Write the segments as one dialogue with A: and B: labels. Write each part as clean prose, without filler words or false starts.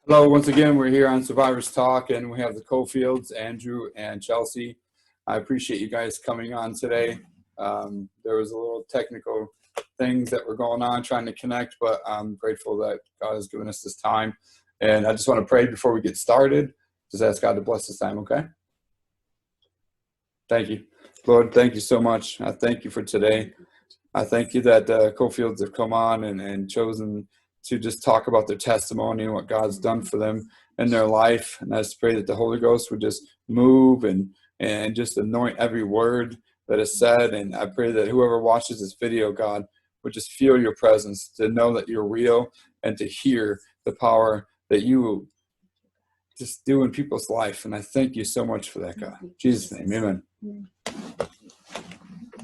A: Hello, once again, we're here on Survivors Talk, and we have the Cofields, Andrew and Chelsea. I appreciate you guys coming on today. There was a little technical things that were going on trying to connect, but I'm grateful that God has given us this time. And I just want to pray before we get started. Just ask God to bless this time, okay? Thank you. Lord, thank you so much. I thank you for today. I thank you that Cofields have come on and chosen to just talk about their testimony and what God's done for them in their life. And I just pray that the Holy Ghost would just move and just anoint every word that is said. And I pray that whoever watches this video, God, would just feel your presence, to know that you're real and to hear the power that you just do in people's life. And I thank you so much for that, God. In Jesus' name, amen.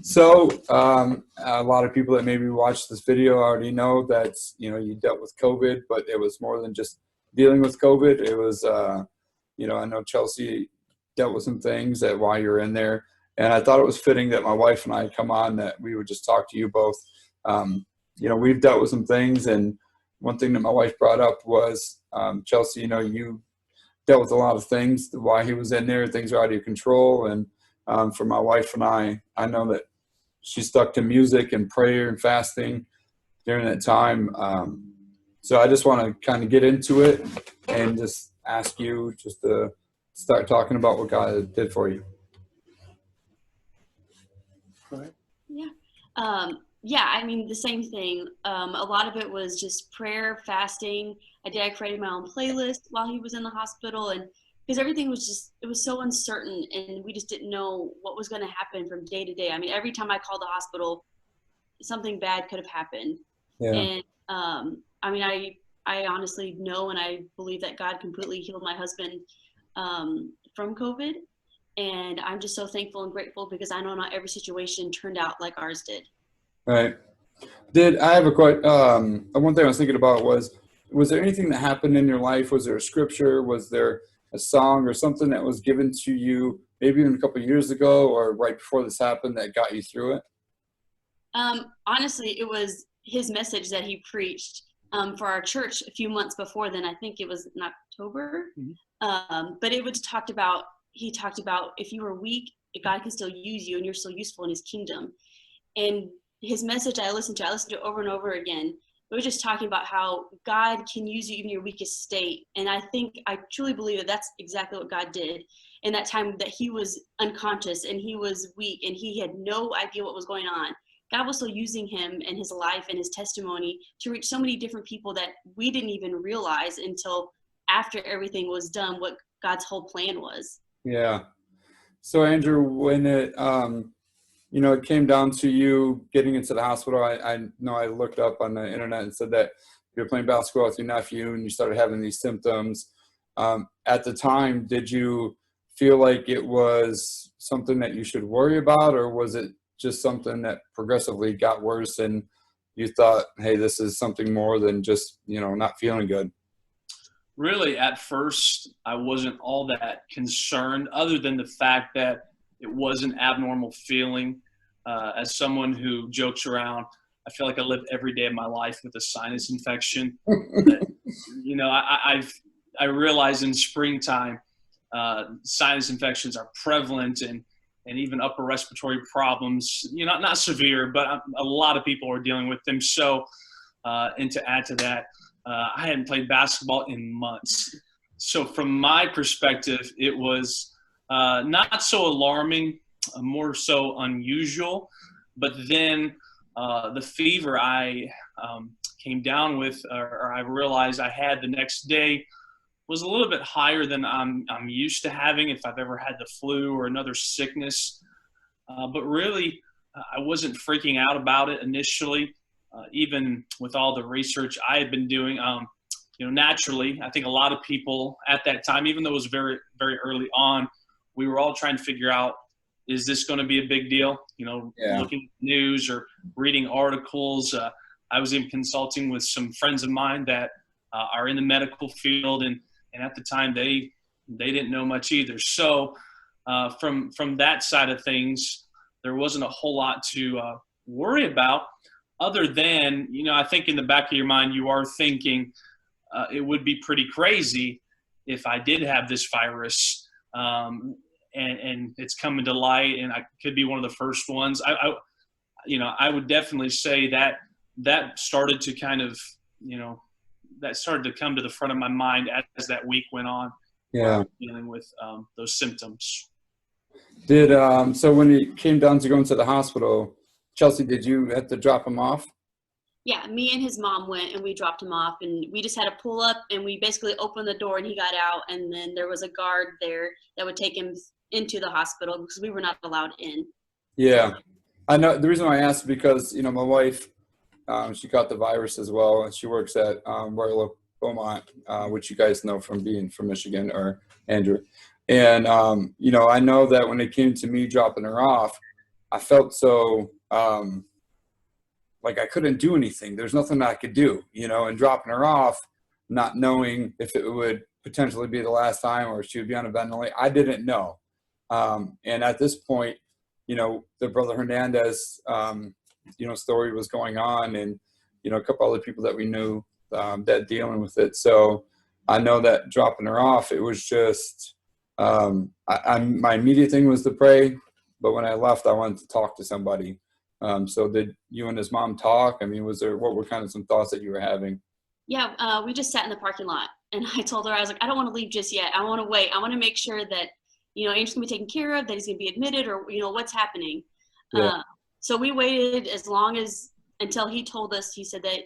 A: So a lot of people that maybe watched this video already know that, you dealt with COVID, but it was more than just dealing with COVID. It was, I know Chelsea dealt with some things that while you're in there, and I thought it was fitting that my wife and I come on, that we would just talk to you both. We've dealt with some things, and one thing that my wife brought up was, Chelsea, you dealt with a lot of things while he was in there. Things are out of your control, and for my wife and I know that she stuck to music and prayer and fasting during that time. So I just want to kind of get into it and just ask you just to start talking about what God did for you. Go ahead.
B: Yeah, the same thing. A lot of it was just prayer, fasting. I created my own playlist while he was in the hospital, and because everything was it was so uncertain, and we just didn't know what was going to happen from day to day. Every time I called the hospital, something bad could have happened.
A: Yeah.
B: And I honestly know, and I believe that God completely healed my husband from COVID. And I'm just so thankful and grateful, because I know not every situation turned out like ours did.
A: Right. I have a question? One thing I was thinking about was there anything that happened in your life? Was there a scripture? Was there a song or something that was given to you maybe even a couple of years ago or right before this happened that got you through it?
B: Honestly, it was his message that he preached for our church a few months before then. I think it was in October. Mm-hmm. But it was he talked about if you were weak, God can still use you, and you're still useful in his kingdom. And his message I listened to it over and over again. It was just talking about how God can use you even in your weakest state. And I truly believe that that's exactly what God did in that time, that he was unconscious and he was weak and he had no idea what was going on. God was still using him and his life and his testimony to reach so many different people that we didn't even realize until after everything was done, what God's whole plan was.
A: Yeah. So Andrew, when it came down to you getting into the hospital, I know I looked up on the internet and said that you were playing basketball with your nephew and you started having these symptoms. At the time, did you feel like it was something that you should worry about, or was it just something that progressively got worse and you thought, hey, this is something more than just, not feeling good?
C: Really, at first, I wasn't all that concerned, other than the fact that it was an abnormal feeling. As someone who jokes around, I feel like I live every day of my life with a sinus infection. I realize in springtime, sinus infections are prevalent, and even upper respiratory problems. Not severe, but a lot of people are dealing with them. So, and to add to that, I hadn't played basketball in months. So from my perspective, it was not so alarming, more so unusual. But then the fever I came down with, or I realized I had the next day, was a little bit higher than I'm used to having if I've ever had the flu or another sickness. But really, I wasn't freaking out about it initially. Even with all the research I had been doing, naturally, I think a lot of people at that time, even though it was very, very early on, we were all trying to figure out, is this going to be a big deal? Looking at the news or reading articles. I was even consulting with some friends of mine that are in the medical field, and at the time they didn't know much either. So from that side of things, there wasn't a whole lot to worry about. Other than, I think in the back of your mind, you are thinking, it would be pretty crazy if I did have this virus, and it's coming to light, and I could be one of the first ones. I would definitely say that started to kind of, that started to come to the front of my mind as that week went on.
A: Yeah.
C: Dealing with those symptoms.
A: So when it came down to going to the hospital, Chelsea, did you have to drop him off?
B: Yeah, me and his mom went and we dropped him off, and we just had to pull up and we basically opened the door and he got out, and then there was a guard there that would take him into the hospital because we were not allowed in.
A: Yeah. I know the reason why I asked because, my wife, she got the virus as well, and she works at Royal Beaumont, which you guys know from being from Michigan, or Andrew. And, I know that when it came to me dropping her off, I felt so like I couldn't do anything. There's nothing I could do, and dropping her off, not knowing if it would potentially be the last time or she would be on a ventilator. I didn't know. And at this point, the Brother Hernandez, story was going on, and, a couple other people that we knew that dealing with it. So I know that dropping her off, it was just, my immediate thing was to pray, but when I left, I wanted to talk to somebody. So did you and his mom talk? I mean, what were kind of some thoughts that you were having?
B: Yeah, we just sat in the parking lot, and I told her, I was like, I don't want to leave just yet. I want to wait. I want to make sure that, Andrew's going to be taken care of, that he's going to be admitted, or, what's happening.
A: Yeah.
B: So we waited until he told us, that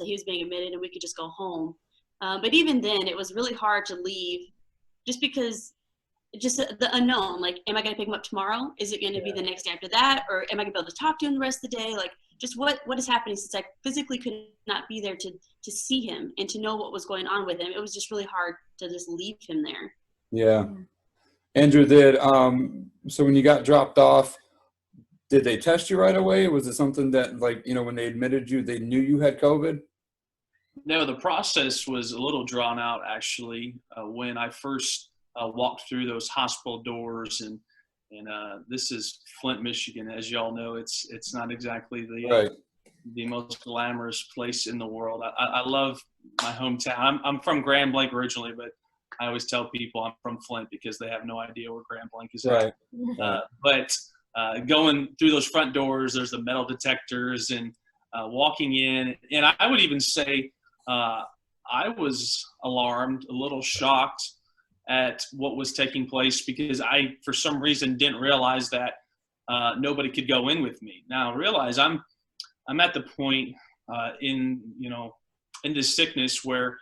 B: he was being admitted and we could just go home. But even then, it was really hard to leave just because the unknown, like, am I going to pick him up tomorrow? Is it going to be the next day after that? Or am I going to be able to talk to him the rest of the day? Like, just what is happening, since I physically could not be there to see him and to know what was going on with him. It was just really hard to just leave him there.
A: Yeah. Andrew, so when you got dropped off, did they test you right away? Was it something that, like, when they admitted you, they knew you had COVID?
C: No, the process was a little drawn out, actually. When I first walked through those hospital doors, and this is Flint, Michigan, as y'all know, it's not exactly the most glamorous place in the world. I love my hometown. I'm from Grand Blanc originally, but I always tell people I'm from Flint because they have no idea where Grand Blanc is at. But going through those front doors, there's the metal detectors, and walking in, and I would even say I was alarmed, a little shocked at what was taking place, because I, for some reason, didn't realize that nobody could go in with me. Now I realize I'm at the point in this sickness where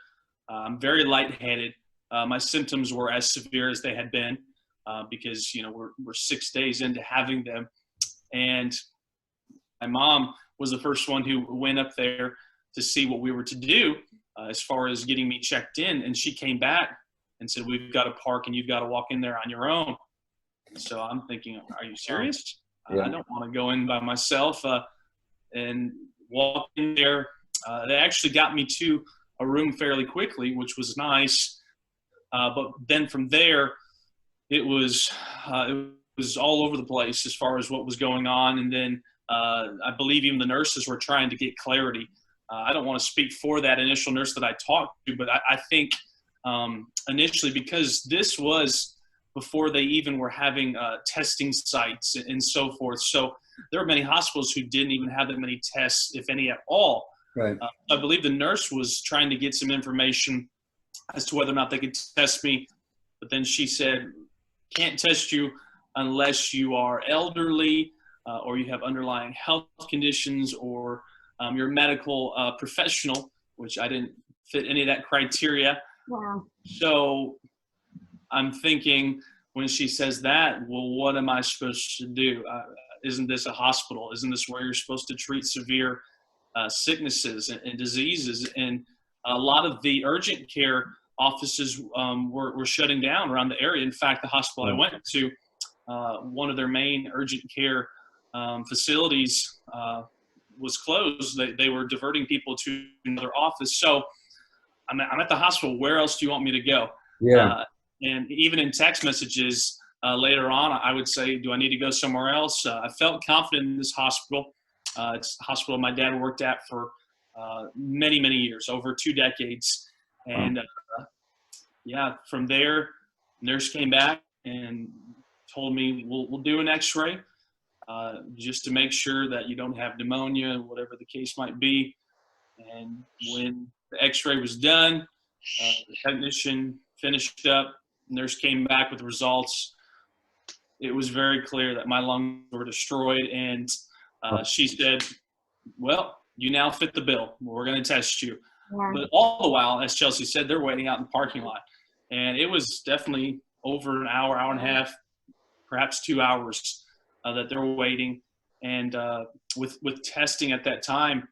C: I'm very lightheaded. My symptoms were as severe as they had been because we're 6 days into having them, and my mom was the first one who went up there to see what we were to do as far as getting me checked in, and she came back and said, "We've got to park and you've got to walk in there on your own." So I'm thinking, are you serious? Yeah. I don't want to go in by myself and walk in there. They actually got me to a room fairly quickly, which was nice. But then from there, it was all over the place as far as what was going on. And then I believe even the nurses were trying to get clarity. I don't want to speak for that initial nurse that I talked to, but I think initially, because this was before they even were having testing sites and so forth. So there were many hospitals who didn't even have that many tests, if any at all.
A: Right.
C: I believe the nurse was trying to get some information as to whether or not they could test me. But then she said, can't test you unless you are elderly or you have underlying health conditions, or you're a medical professional, which I didn't fit any of that criteria.
B: Wow.
C: So I'm thinking, when she says that, well, what am I supposed to do? Isn't this a hospital? Isn't this where you're supposed to treat severe sicknesses and diseases? And a lot of the urgent care offices were shutting down around the area. In fact, the hospital I went to, one of their main urgent care facilities was closed. They were diverting people to another office. So I'm at the hospital. Where else do you want me to go?
A: Yeah.
C: And even in text messages later on, I would say, do I need to go somewhere else? I felt confident in this hospital. It's a hospital my dad worked at for many, many years, over 2 decades. And yeah, from there, nurse came back and told me we'll do an X-ray just to make sure that you don't have pneumonia, whatever the case might be. And when the X-ray was done, the technician finished up. Nurse came back with the results. It was very clear that my lungs were destroyed, and she said, "Well, you now fit the bill. We're going to test you."
D: Yeah.
C: But all the while, as Chelsea said, they're waiting out in the parking lot, and it was definitely over an hour, hour and a half, perhaps 2 hours that they're waiting. And with testing at that time,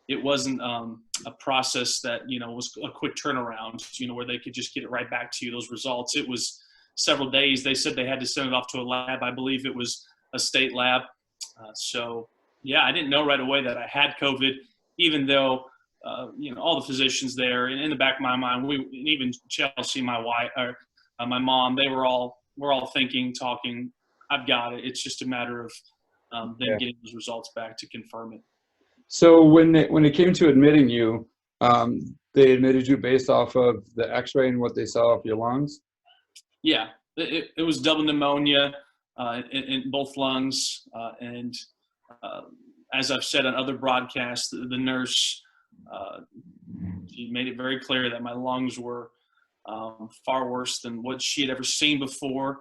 C: it wasn't a process that was a quick turnaround, where they could just get it right back to you, those results. It was several days. They said they had to send it off to a lab. I believe it was a state lab. So yeah, I didn't know right away that I had COVID, even though all the physicians there, and in the back of my mind, even Chelsea, my wife, or my mom, we're all thinking, talking, I've got it. It's just a matter of them getting those results back to confirm it.
A: So when it came to admitting you, they admitted you based off of the X-ray and what they saw of your lungs?
C: Yeah, it was double pneumonia in both lungs. And as I've said on other broadcasts, the nurse, she made it very clear that my lungs were far worse than what she had ever seen before.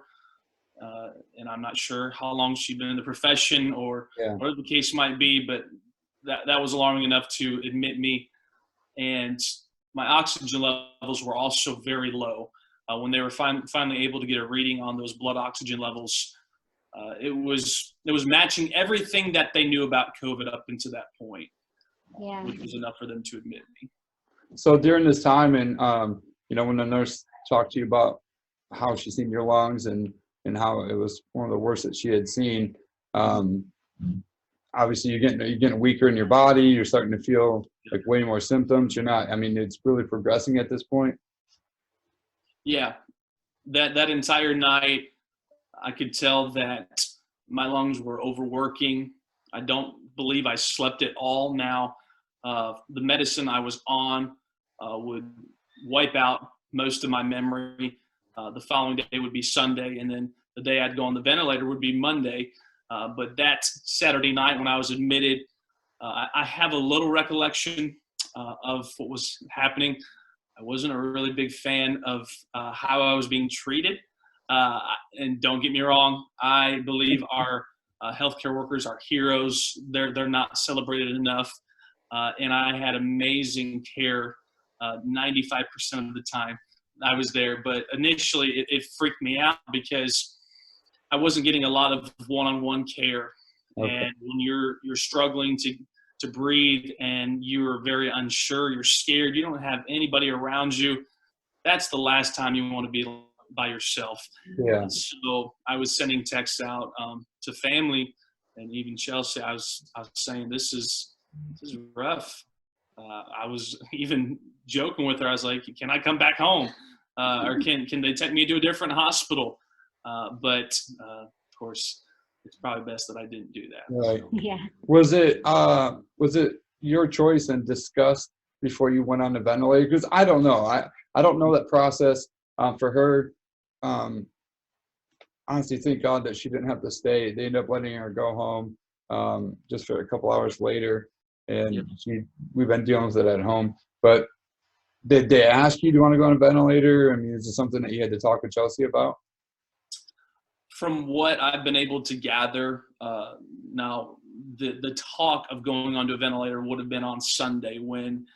C: And I'm not sure how long she'd been in the profession or whatever the case might be, but that was alarming enough to admit me. And my oxygen levels were also very low. When they were finally able to get a reading on those blood oxygen levels, it was matching everything that they knew about COVID up until that point, which was enough for them to admit me.
A: So during this time, and when the nurse talked to you about how she seen your lungs and how it was one of the worst that she had seen, obviously you're getting weaker in your body. You're starting to feel like way more symptoms. You're not. I mean, it's really progressing at this point.
C: Yeah, that entire night, I could tell that my lungs were overworking. I don't believe I slept at all. Now, the medicine I was on would wipe out most of my memory. The following day would be Sunday, and then the day I'd go on the ventilator would be Monday. But that Saturday night when I was admitted, I have a little recollection of what was happening. I wasn't a really big fan of how I was being treated. And don't get me wrong, I believe our healthcare workers are heroes. They're not celebrated enough. And I had amazing care 95% of the time I was there. But initially it freaked me out because I wasn't getting a lot of one-on-one care. Okay. And when you're struggling to breathe and you're very unsure, you're scared, you don't have anybody around you, that's the last time you want to be by yourself.
A: Yeah.
C: So I was sending texts out to family, and even Chelsea, I was saying, this is rough. I was even joking with her. I was like, can I come back home? Or can they take me to a different hospital? But of course, it's probably best that I didn't do that.
A: Right.
C: So.
D: Yeah.
A: Was it your choice and discussed before you went on the ventilator? Because I don't know. I don't know that process. For her, honestly, thank God that she didn't have to stay. They ended up letting her go home just for a couple hours later, and we've been dealing with it at home. But did they ask you, do you want to go on a ventilator? I mean, is it something that you had to talk with Chelsea about?
C: From what I've been able to gather, now the talk of going onto a ventilator would have been on Sunday when,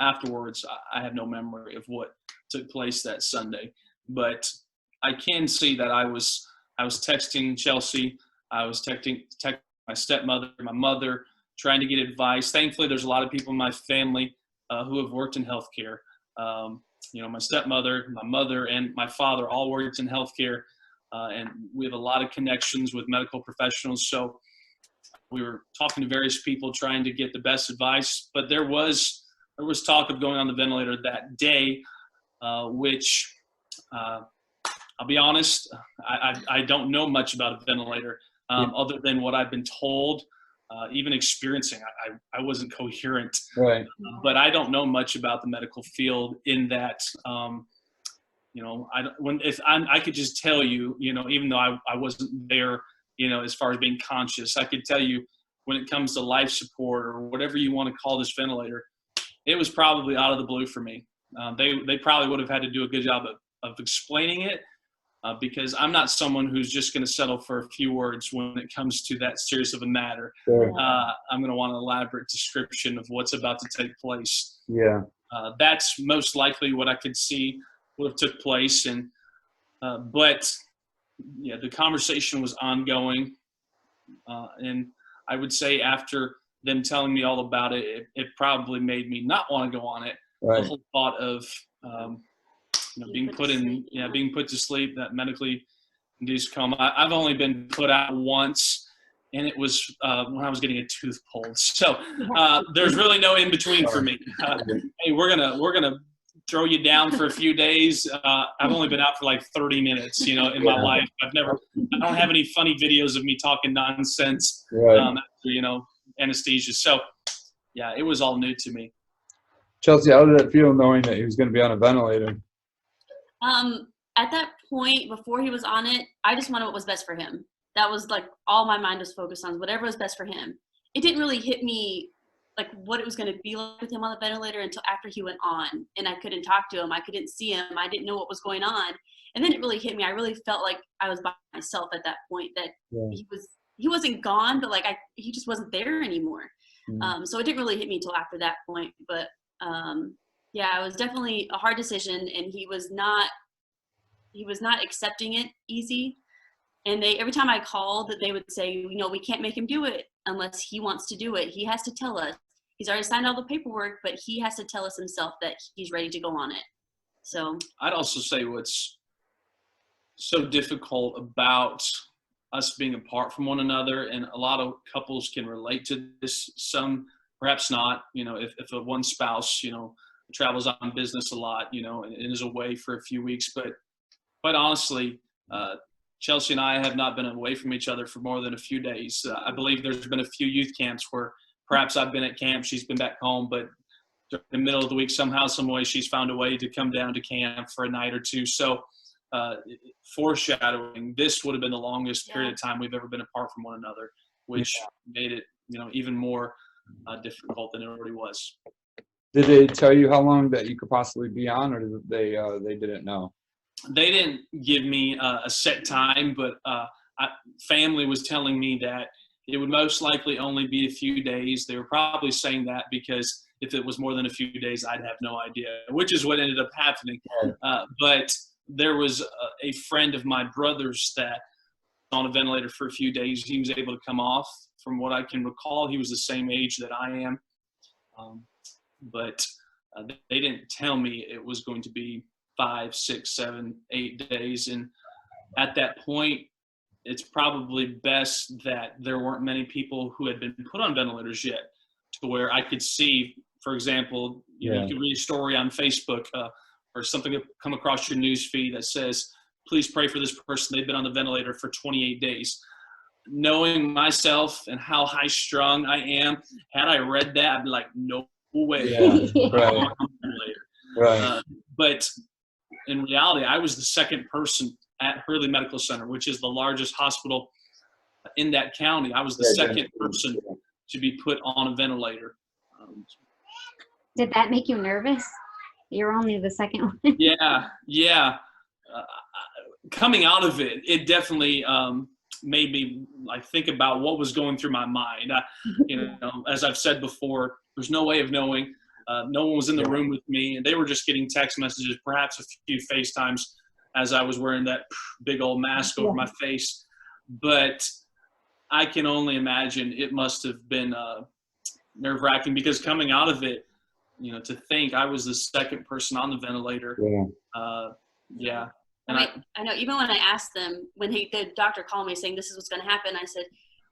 C: afterwards I have no memory of what took place that Sunday. But I can see that I was texting Chelsea, I was texting my stepmother, my mother, trying to get advice. Thankfully, there's a lot of people in my family who have worked in healthcare. My stepmother, my mother, and my father all worked in healthcare, and we have a lot of connections with medical professionals. So we were talking to various people, trying to get the best advice. But there was talk of going on the ventilator that day, which I'll be honest, I don't know much about a ventilator other than what I've been told. even experiencing. I wasn't coherent.
A: Right.
C: But I don't know much about the medical field in that, you know, I could just tell you, you know, even though I wasn't there, you know, as far as being conscious, I could tell you when it comes to life support or whatever you want to call this ventilator, it was probably out of the blue for me. They probably would have had to do a good job of explaining it. Because I'm not someone who's just going to settle for a few words when it comes to that serious of a matter.
A: Sure.
C: I'm going to want an elaborate description of what's about to take place.
A: Yeah.
C: That's most likely what I could see would have took place. And but yeah, the conversation was ongoing, and I would say after them telling me all about it, it probably made me not want to go on it.
A: Right.
C: The whole thought of you know, being put to sleep, that medically induced coma. I've only been put out once, and it was when I was getting a tooth pulled. So there's really no in between for me. Hey, we're gonna throw you down for a few days. I've only been out for like 30 minutes, you know, in my life. I don't have any funny videos of me talking nonsense after, you know, anesthesia. So yeah, it was all new to me.
A: Chelsea, how did it feel knowing that he was going to be on a ventilator?
B: At that point, before he was on it, I just wanted what was best for him. That was like all my mind was focused on, whatever was best for him. It didn't really hit me like what it was going to be like with him on the ventilator until after he went on, and I couldn't talk to him. I couldn't see him. I didn't know what was going on. And then it really hit me. I really felt like I was by myself at that point, that he wasn't gone, but like he just wasn't there anymore. So it didn't really hit me until after that point. But yeah, it was definitely a hard decision, and he was not accepting it easy. And every time I called, they would say, you know, we can't make him do it unless he wants to do it. He has to tell us. He's already signed all the paperwork, but he has to tell us himself that he's ready to go on it. So
C: I'd also say what's so difficult about us being apart from one another, and a lot of couples can relate to this, some perhaps not, you know, if one spouse, you know, travels on business a lot, you know, and is away for a few weeks. But quite honestly, Chelsea and I have not been away from each other for more than a few days. I believe there's been a few youth camps where perhaps I've been at camp, she's been back home, but in the middle of the week, somehow, some way, she's found a way to come down to camp for a night or two. So foreshadowing, this would have been the longest period of time we've ever been apart from one another, which made it, you know, even more difficult than it already was.
A: Did they tell you how long that you could possibly be on, or did they didn't know?
C: They didn't give me a set time, but family was telling me that it would most likely only be a few days. They were probably saying that because if it was more than a few days, I'd have no idea, which is what ended up happening. But there was a friend of my brother's that was on a ventilator for a few days. He was able to come off. From what I can recall, he was the same age that I am. But they didn't tell me it was going to be 5, 6, 7, 8 days. And at that point, it's probably best that there weren't many people who had been put on ventilators yet, to where I could see, for example, you know, you could read a story on Facebook or something that come across your news feed that says, please pray for this person. They've been on the ventilator for 28 days. Knowing myself and how high strung I am, had I read that, I'd be like, no way.
A: Yeah, right.
C: But in reality, I was the second person at Hurley Medical Center, which is the largest hospital in that county. I was the second person to be put on a ventilator.
D: Did that make you nervous? You're only the second one.
C: Yeah. Coming out of it, it definitely made me like think about what was going through my mind. You know, as I've said before, there's no way of knowing. No one was in the room with me, and they were just getting text messages, perhaps a few FaceTimes as I was wearing that big old mask over my face. But I can only imagine it must have been nerve-wracking, because coming out of it, you know, to think I was the second person on the ventilator. And
B: I know, even when I asked them, when the doctor called me saying this is what's going to happen, I said,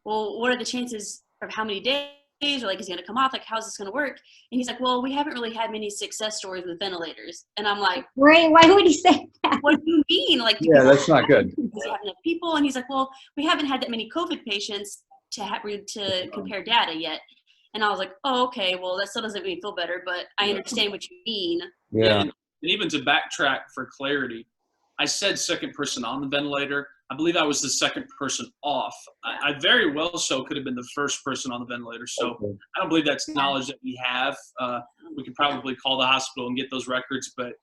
B: well, what are the chances of how many days? Or like, is he going to come off? Like, how's this going to work? And he's like, well, we haven't really had many success stories with ventilators. And I'm like,
D: Ray, why would he say that?
B: what do you mean? Like,
A: that's not good.
B: Does he have enough people? And he's like, well, we haven't had that many COVID patients to compare data yet. And I was like, oh, okay, well, that still doesn't make me feel better, but I understand what you mean.
A: Yeah.
C: And even to backtrack for clarity, I said second person on the ventilator. I believe I was the second person off. I very well so could have been the first person on the ventilator. So
A: Okay.
C: I don't believe that's knowledge that we have. We could probably call the hospital and get those records, but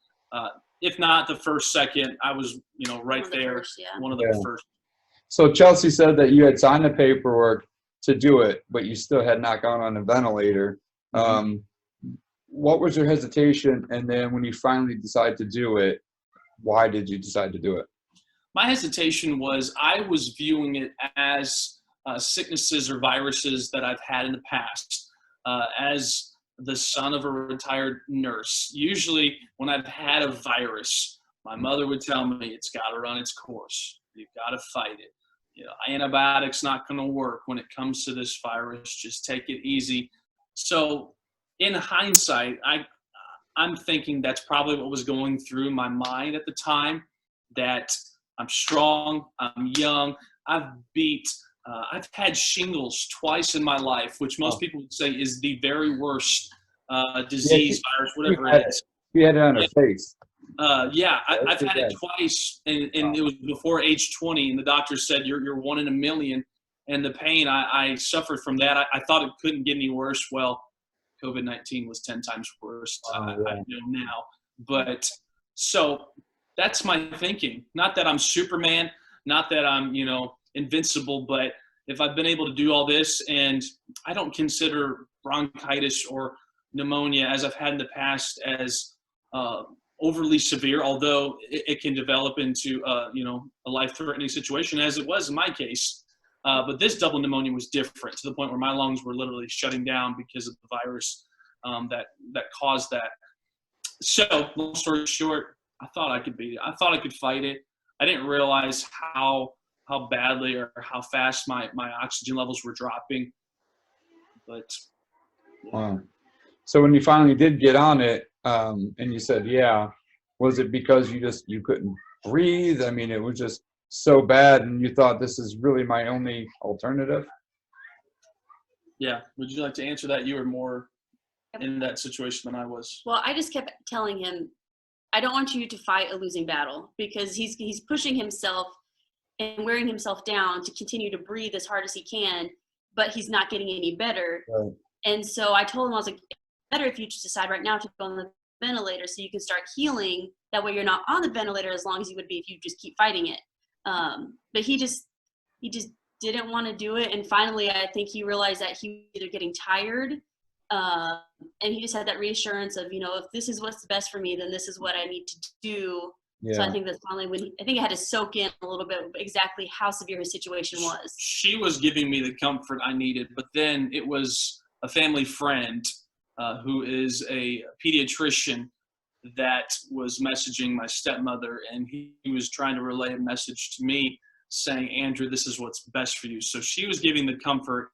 C: if not the first, second, I was, right there,
B: First, yeah.
C: one of the first.
A: So Chelsea said that you had signed the paperwork to do it, but you still had not gone on a ventilator. What was your hesitation? And then when you finally decided to do it, why did you decide to do it?
C: My hesitation was I was viewing it as sicknesses or viruses that I've had in the past. As the son of a retired nurse, usually when I've had a virus, my mother would tell me it's got to run its course. You've got to fight it. Antibiotics not going to work when it comes to this virus. Just take it easy. So in hindsight, I'm thinking that's probably what was going through my mind at the time, that I'm strong, I'm young, I've had shingles twice in my life, which most people would say is the very worst disease, virus, whatever it is.
A: You had it on her face.
C: I've had it twice, and it was before age 20, and the doctor said you're 1 in a million, and the pain I suffered from that, I thought it couldn't get any worse. Well, COVID-19 was 10 times worse. I know now, but so that's my thinking. Not that I'm Superman, not that I'm invincible, but if I've been able to do all this, and I don't consider bronchitis or pneumonia, as I've had in the past, as overly severe, although it can develop into a life-threatening situation, as it was in my case. But this double pneumonia was different, to the point where my lungs were literally shutting down because of the virus that caused that. So, long story short, I thought I could beat it. I thought I could fight it. I didn't realize how badly or how fast my oxygen levels were dropping. But
A: Wow. So when you finally did get on it, and you said, yeah, was it because you couldn't breathe? I mean, it was just so bad, and you thought, this is really my only alternative?
C: Yeah. Would you like to answer that? You were more in that situation than I was.
B: Well, I just kept telling him, I don't want you to fight a losing battle, because he's pushing himself and wearing himself down to continue to breathe as hard as he can, but he's not getting any better.
A: Right.
B: And so I told him, I was like, it's better if you just decide right now to go on the ventilator so you can start healing. That way you're not on the ventilator as long as you would be if you just keep fighting it. But he just didn't want to do it. And finally, I think he realized that he was either getting tired, and he just had that reassurance of, if this is what's best for me, then this is what I need to do. Yeah. So I think that's finally when I think it had to soak in a little bit exactly how severe his situation was.
C: She was giving me the comfort I needed, but then it was a family friend who is a pediatrician that was messaging my stepmother, and he was trying to relay a message to me saying, Andrew, this is what's best for you. So she was giving the comfort.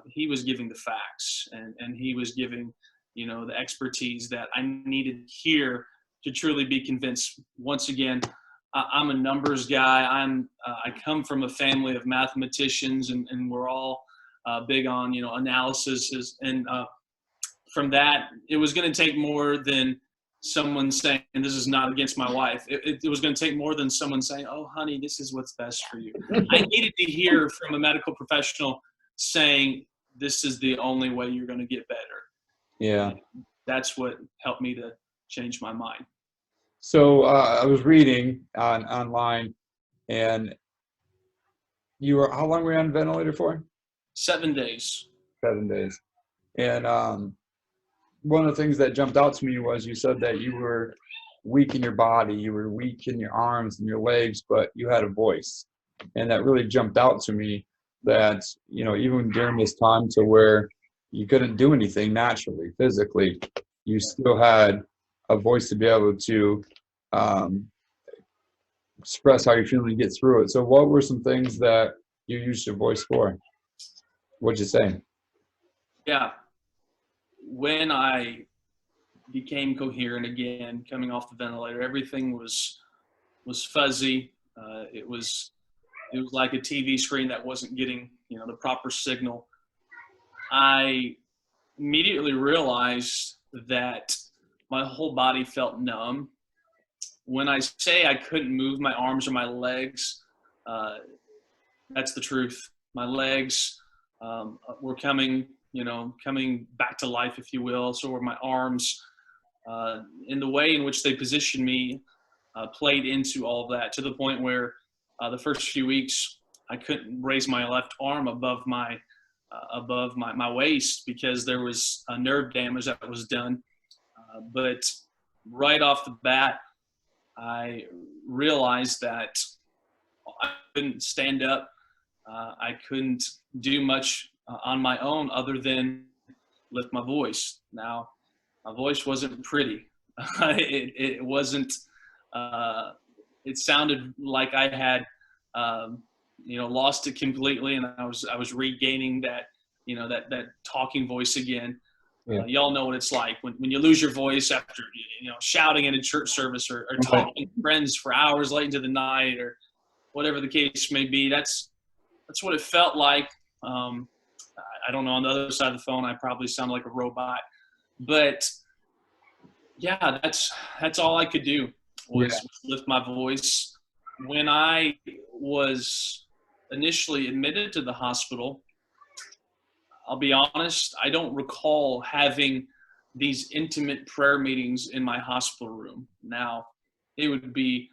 C: He was giving the facts, and he was giving, the expertise that I needed here to truly be convinced. Once again, I'm a numbers guy. I come from a family of mathematicians, and we're all big on, analysis. And from that, it was going to take more than someone saying, and this is not against my wife, it was going to take more than someone saying, oh, honey, this is what's best for you. I needed to hear from a medical professional saying, this is the only way you're going to get better.
A: Yeah.
C: And that's what helped me to change my mind.
A: So I was reading online, and how long were you on ventilator for?
C: 7 days.
A: 7 days. And one of the things that jumped out to me was you said that you were weak in your body, you were weak in your arms and your legs, but you had a voice. And that really jumped out to me, that, even during this time to where you couldn't do anything naturally, physically, you still had a voice to be able to express how you're feeling and get through it. So what were some things that you used your voice for? What'd you say?
C: Yeah. When I became coherent again, coming off the ventilator, everything was fuzzy. It was like a TV screen that wasn't getting, the proper signal, I immediately realized that my whole body felt numb. When I say I couldn't move my arms or my legs, that's the truth. My legs were coming back to life, if you will. So were my arms. In the way in which they positioned me played into all of that, to the point where the first few weeks I couldn't raise my left arm above my waist because there was a nerve damage that was done. But right off the bat, I realized that I couldn't stand up. I couldn't do much on my own other than lift my voice. Now, my voice wasn't pretty. It wasn't. It sounded like I had, lost it completely, and I was regaining that, that talking voice again.
A: Yeah.
C: Y'all know what it's like when you lose your voice after shouting in a church service or talking to friends for hours late into the night or whatever the case may be. That's what it felt like. I don't know. On the other side of the phone, I probably sound like a robot, but yeah, that's all I could do was lift my voice. When I was initially admitted to the hospital, I'll be honest, I don't recall having these intimate prayer meetings in my hospital room. Now, it would be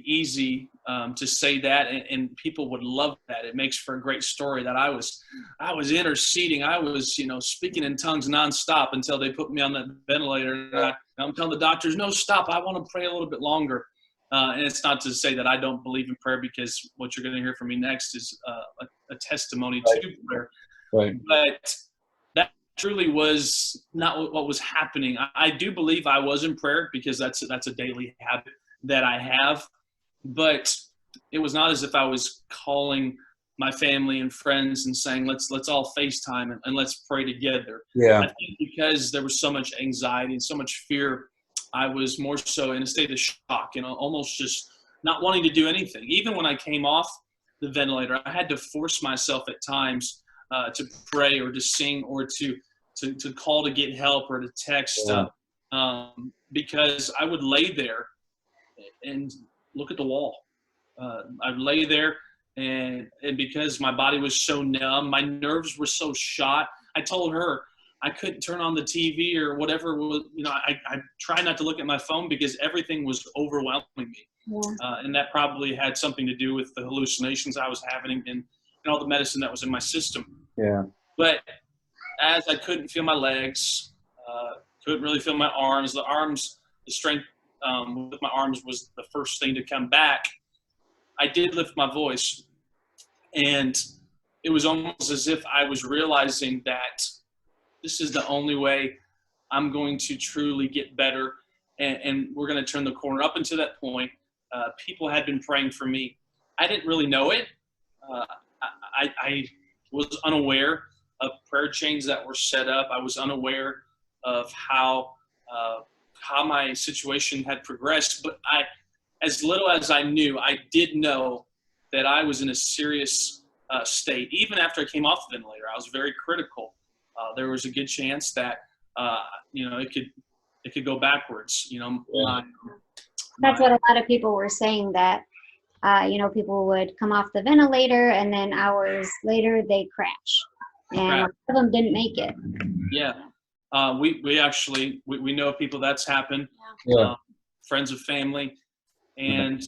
C: easy to say that, and people would love that. It makes for a great story that I was interceding. I was, speaking in tongues nonstop until they put me on that ventilator. And I'm telling the doctors, no, stop. I want to pray a little bit longer. And it's not to say that I don't believe in prayer, because what you're going to hear from me next is a testimony to prayer.
A: Right.
C: But that truly was not what was happening. I do believe I was in prayer, because that's a daily habit that I have, but it was not as if I was calling my family and friends and saying, let's all FaceTime and let's pray together.
A: Yeah.
C: I think because there was so much anxiety and so much fear, I was more so in a state of shock, almost just not wanting to do anything. Even when I came off the ventilator, I had to force myself at times to pray or to sing or to call to get help or to text, because I would lay there and look at the wall. I'd lay there, and because my body was so numb, my nerves were so shot. I told her I couldn't turn on the TV or whatever was, I tried not to look at my phone because everything was overwhelming me. Yeah. And that probably had something to do with the hallucinations I was having and all the medicine that was in my system.
A: Yeah.
C: But as I couldn't feel my legs, couldn't really feel my arms, the strength with my arms was the first thing to come back. I did lift my voice, and it was almost as if I was realizing that this is the only way I'm going to truly get better, and we're going to turn the corner. Up until that point, people had been praying for me. I didn't really know it. I was unaware of prayer chains that were set up. I was unaware of how my situation had progressed, but as little as I knew, I did know that I was in a serious state. Even after I came off the ventilator, I was very critical. There was a good chance that it could go backwards.
D: That's what a lot of people were saying, that people would come off the ventilator and then hours later they crash, and a lot of them didn't make it.
C: Yeah. We actually know people that's happened, friends of family, and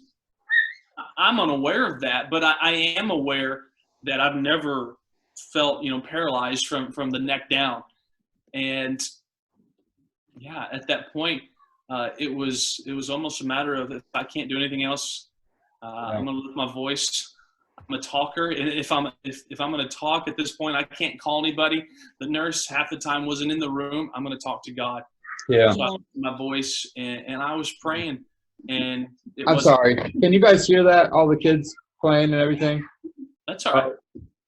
C: I'm unaware of that, but I am aware that I've never felt, paralyzed from the neck down. And yeah, at that point, it was almost a matter of, if I can't do anything else, I'm going to lift my voice. I'm a talker, and if I'm going to talk at this point, I can't call anybody. The nurse half the time wasn't in the room. I'm going to talk to God.
A: Yeah.
C: So I lifted my voice, and I was praying. And
A: I'm sorry. Can you guys hear that? All the kids playing and everything?
C: That's all right.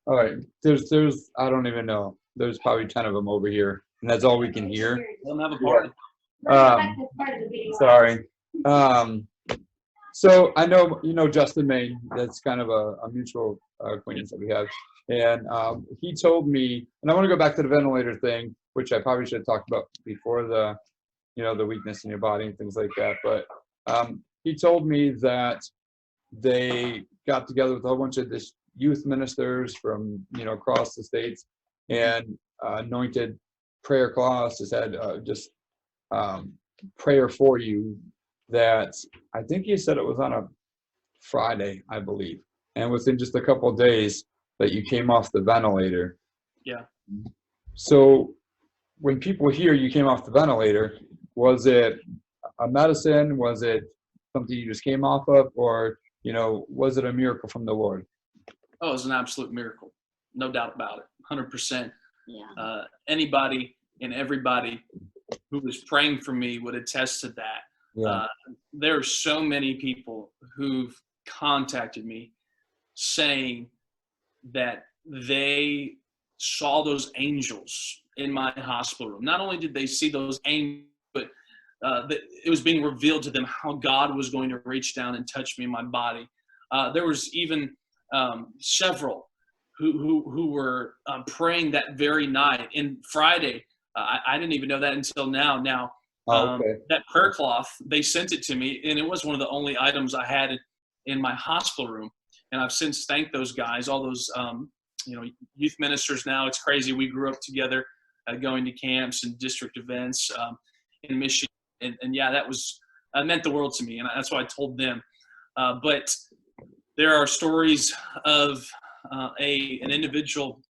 A: All right. There's I don't even know. There's probably 10 of them over here, and that's all we can hear.
C: Let them have a party.
A: Sorry. So I know, Justin Main, that's kind of a mutual acquaintance that we have. And he told me, and I want to go back to the ventilator thing, which I probably should have talked about before the weakness in your body and things like that. But he told me that they got together with a whole bunch of this youth ministers from, across the states, and anointed prayer cloths, just had just prayer for you, that I think he said it was on a Friday, I believe. And within just a couple of days that you came off the ventilator.
C: Yeah.
A: So when people hear you came off the ventilator, was it a medicine? Was it something you just came off of? Or, was it a miracle from the Lord?
C: Oh, it was an absolute miracle. No doubt about it. 100%.
B: Yeah.
C: Anybody and everybody who was praying for me would attest to that.
A: Yeah.
C: There are so many people who've contacted me saying that they saw those angels in my hospital room. Not only did they see those angels, but that it was being revealed to them how God was going to reach down and touch me in my body. There was even several who were praying that very night. And Friday, I didn't even know that until now. Now,
A: Okay.
C: that prayer cloth, they sent it to me, and it was one of the only items I had in my hospital room. And I've since thanked those guys, all those youth ministers. Now it's crazy. We grew up together, going to camps and district events in Michigan, and yeah, that meant the world to me, and that's what I told them. But there are stories of an individual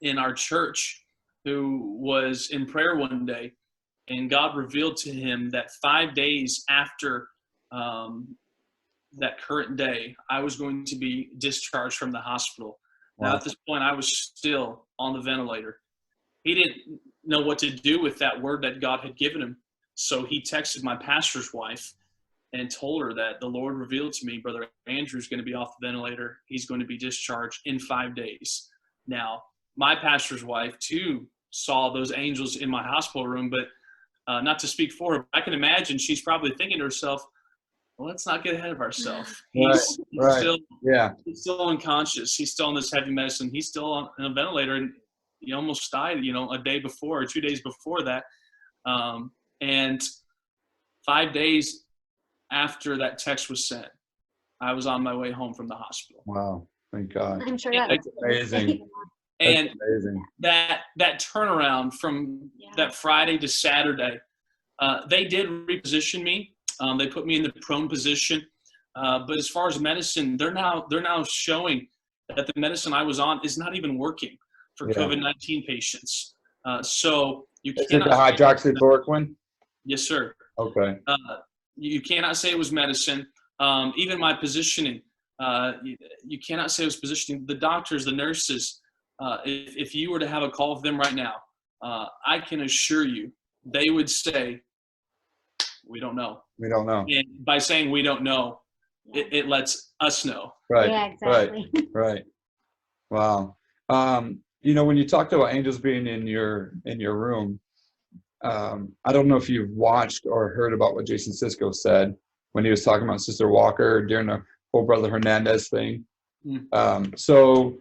C: in our church who was in prayer one day, and God revealed to him that 5 days after that current day, I was going to be discharged from the hospital.
A: Wow.
C: Now, at this point, I was still on the ventilator. He didn't know what to do with that word that God had given him. So he texted my pastor's wife and told her that the Lord revealed to me, Brother Andrew's going to be off the ventilator. He's going to be discharged in 5 days. Now, my pastor's wife, too, saw those angels in my hospital room, but not to speak for her, I can imagine she's probably thinking to herself, well, let's not get ahead of ourselves. He's still unconscious. He's still on this heavy medicine. He's still on a ventilator, and he almost died, a day before or 2 days before that. And 5 days after that text was sent, I was on my way home from the hospital.
A: Wow. Thank God.
D: I'm sure that's
A: amazing.
C: And
A: That's amazing.
C: that turnaround from that Friday to Saturday, they did reposition me. They put me in the prone position. But as far as medicine, they're now showing that the medicine I was on is not even working for COVID-19 patients. So you cannot.
A: Is it the hydroxychloroquine?
C: Yes, sir.
A: Okay.
C: You cannot say it was medicine. Even my positioning, you cannot say it was positioning. The doctors, the nurses, if you were to have a call with them right now, I can assure you they would say, we don't know.
A: We don't know.
C: And by saying we don't know, it lets us know.
A: Right.
D: Yeah, exactly.
A: Right. Wow. When you talked about angels being in your room, I don't know if you've watched or heard about what Jason Sisko said when he was talking about Sister Walker during the whole Brother Hernandez thing. So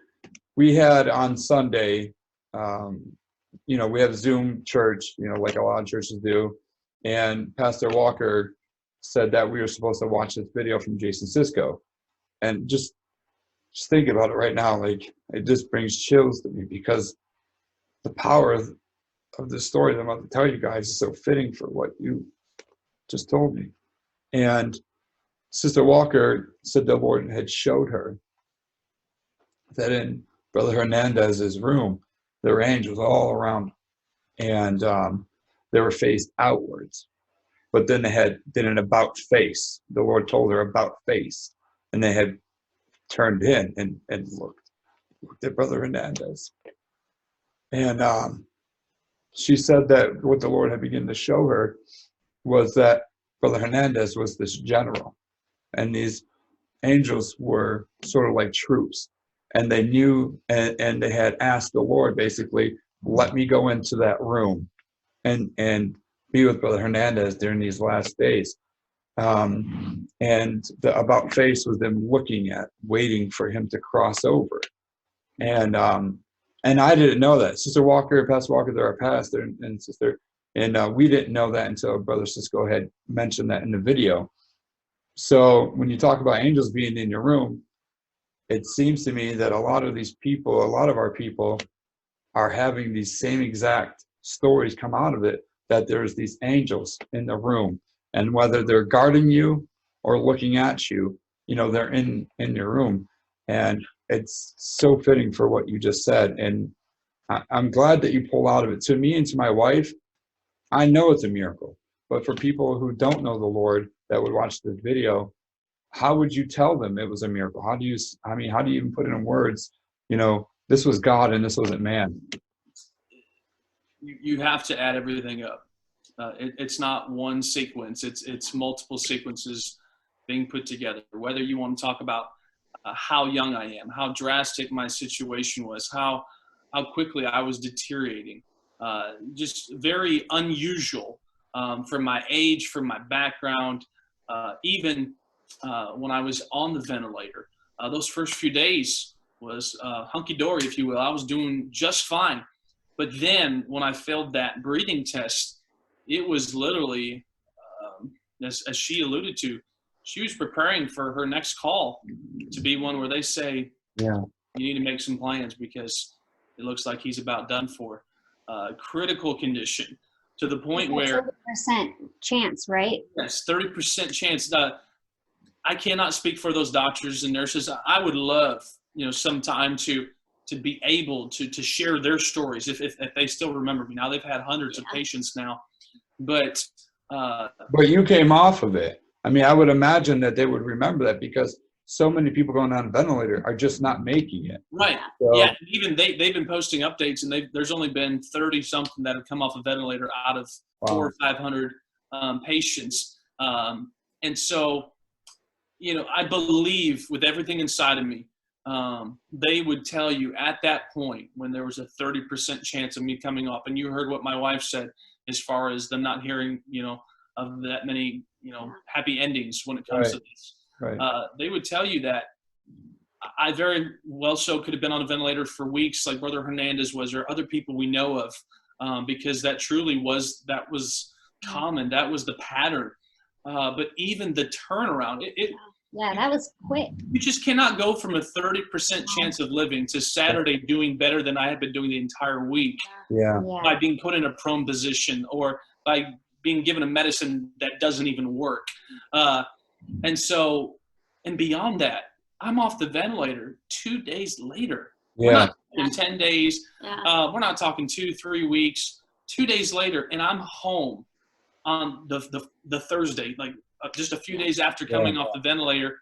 A: we had on Sunday, we have Zoom church, like a lot of churches do. And Pastor Walker said that we were supposed to watch this video from Jason Sisko. And just think about it right now. Like, it just brings chills to me, because the power of the story that I'm about to tell you guys is so fitting for what you just told me. And Sister Walker said the Lord had showed her that in Brother Hernandez's room, there were angels all around, and they were faced outwards. But then they had an about face. The Lord told her about face, and they had turned in and looked at Brother Hernandez. And she said that what the Lord had begun to show her was that Brother Hernandez was this general, and these angels were sort of like troops, and they knew, and they had asked the Lord, basically, let me go into that room and be with Brother Hernandez during these last days. And the about face was them waiting for him to cross over. And I didn't know that. Sister Walker, Pastor Walker, they're our pastor and sister, and we didn't know that until Brother Cisco had mentioned that in the video. So when you talk about angels being in your room, it seems to me that a lot of our people are having these same exact stories come out of it, that there's these angels in the room, and whether they're guarding you or looking at you, they're in your room. And it's so fitting for what you just said. And I'm glad that you pull out of it. To me and to my wife, I know it's a miracle. But for people who don't know the Lord that would watch this video, how would you tell them it was a miracle? How do you even put it in words? This was God and this wasn't man.
C: You have to add everything up. It's not one sequence. It's multiple sequences being put together. Whether you want to talk about how young I am, how drastic my situation was, how quickly I was deteriorating, just very unusual for my age, for my background, even when I was on the ventilator. Those first few days was hunky-dory, if you will. I was doing just fine. But then when I failed that breathing test, it was literally, as she alluded to, she was preparing for her next call to be one where they say,
A: yeah,
C: you need to make some plans because it looks like he's about done for. Critical condition to the point where
D: 30% chance, right?
C: Yes, 30% chance. I cannot speak for those doctors and nurses. I would love, some time to be able to share their stories if they still remember me. Now they've had hundreds of patients now, but
A: you came off of it. I would imagine that they would remember that because so many people going on a ventilator are just not making it.
C: Right.
A: So,
C: yeah. Even they've been posting updates, and there's only been 30 something that have come off a ventilator out of 400 or 500 patients. And so, I believe with everything inside of me, they would tell you at that point when there was a 30% chance of me coming off, and you heard what my wife said as far as them not hearing, of that many, happy endings when it comes to this.
A: Right.
C: They would tell you that I very well so could have been on a ventilator for weeks, like Brother Hernandez was, or other people we know of, because that truly was common. That was the pattern. But even the turnaround,
D: that was quick.
C: You just cannot go from a 30% chance of living to Saturday doing better than I had been doing the entire week.
A: Yeah.
C: By being put in a prone position or by being given a medicine that doesn't even work. And beyond that, I'm off the ventilator 2 days later.
A: Yeah.
C: We're not in 10 days.
B: Yeah.
C: We're not talking 2-3 weeks. 2 days later, and I'm home on the Thursday, like just a few days after coming off the ventilator.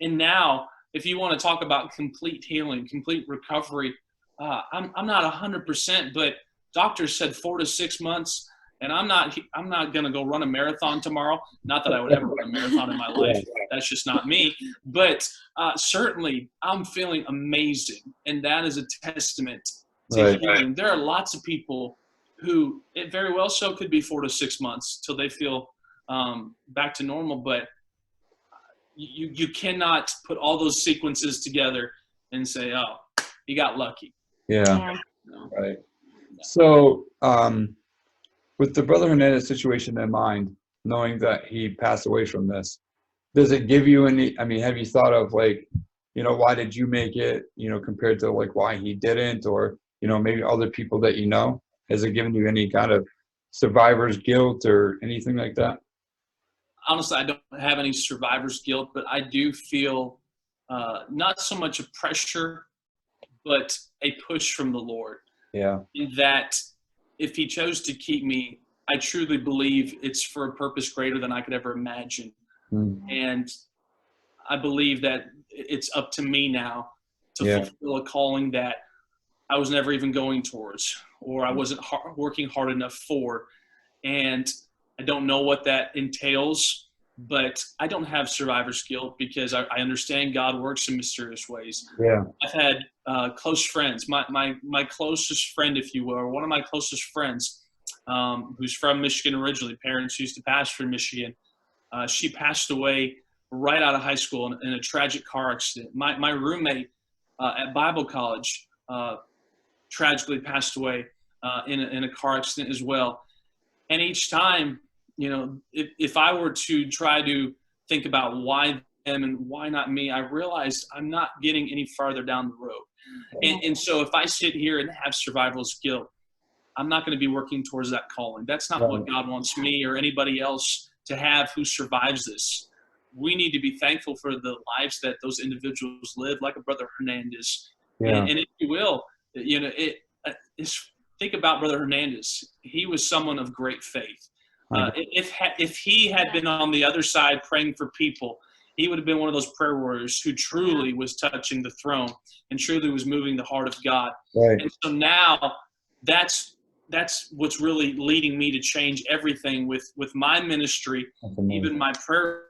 C: And now, if you want to talk about complete healing, complete recovery, I'm not 100%, but doctors said 4 to 6 months. And I'm not going to go run a marathon tomorrow. Not that I would ever run a marathon in my life. That's just not me. But certainly I'm feeling amazing. And that is a testament to healing. There are lots of people who it very well so could be 4 to 6 months till they feel back to normal. But you cannot put all those sequences together and say, oh, you got lucky.
A: Yeah. Right. So, with the Brother Hernandez situation in mind, knowing that he passed away from this, does it give you any, have you thought of why did you make it, compared to why he didn't, or, maybe other people that you know? Has it given you any kind of survivor's guilt or anything like that?
C: Honestly, I don't have any survivor's guilt, but I do feel not so much a pressure, but a push from the Lord.
A: Yeah.
C: In that if he chose to keep me, I truly believe it's for a purpose greater than I could ever imagine. And I believe that it's up to me now to fulfill a calling that I was never even going towards, or I wasn't working hard enough for. And I don't know what that entails, but I don't have survivor's guilt because I understand God works in mysterious ways.
A: Yeah.
C: I've had close friends. My closest friend, if you will, or one of my closest friends, who's from Michigan originally, parents used to pastor in Michigan. She passed away right out of high school in a tragic car accident. My roommate at Bible college tragically passed away in a car accident as well. And each time, you know, if I were to try to think about why them and why not me, I realized I'm not getting any farther down the road. And so if I sit here and have survivalist guilt, I'm not going to be working towards that calling. That's not what God wants me or anybody else to have who survives this. We need to be thankful for the lives that those individuals live, like a Brother Hernandez. And if you will, you know, think about Brother Hernandez. He was someone of great faith. If he had been on the other side praying for people, he would have been one of those prayer warriors who truly was touching the throne and truly was moving the heart of God.
A: Right.
C: And so now that's what's really leading me to change everything with my ministry, even my prayer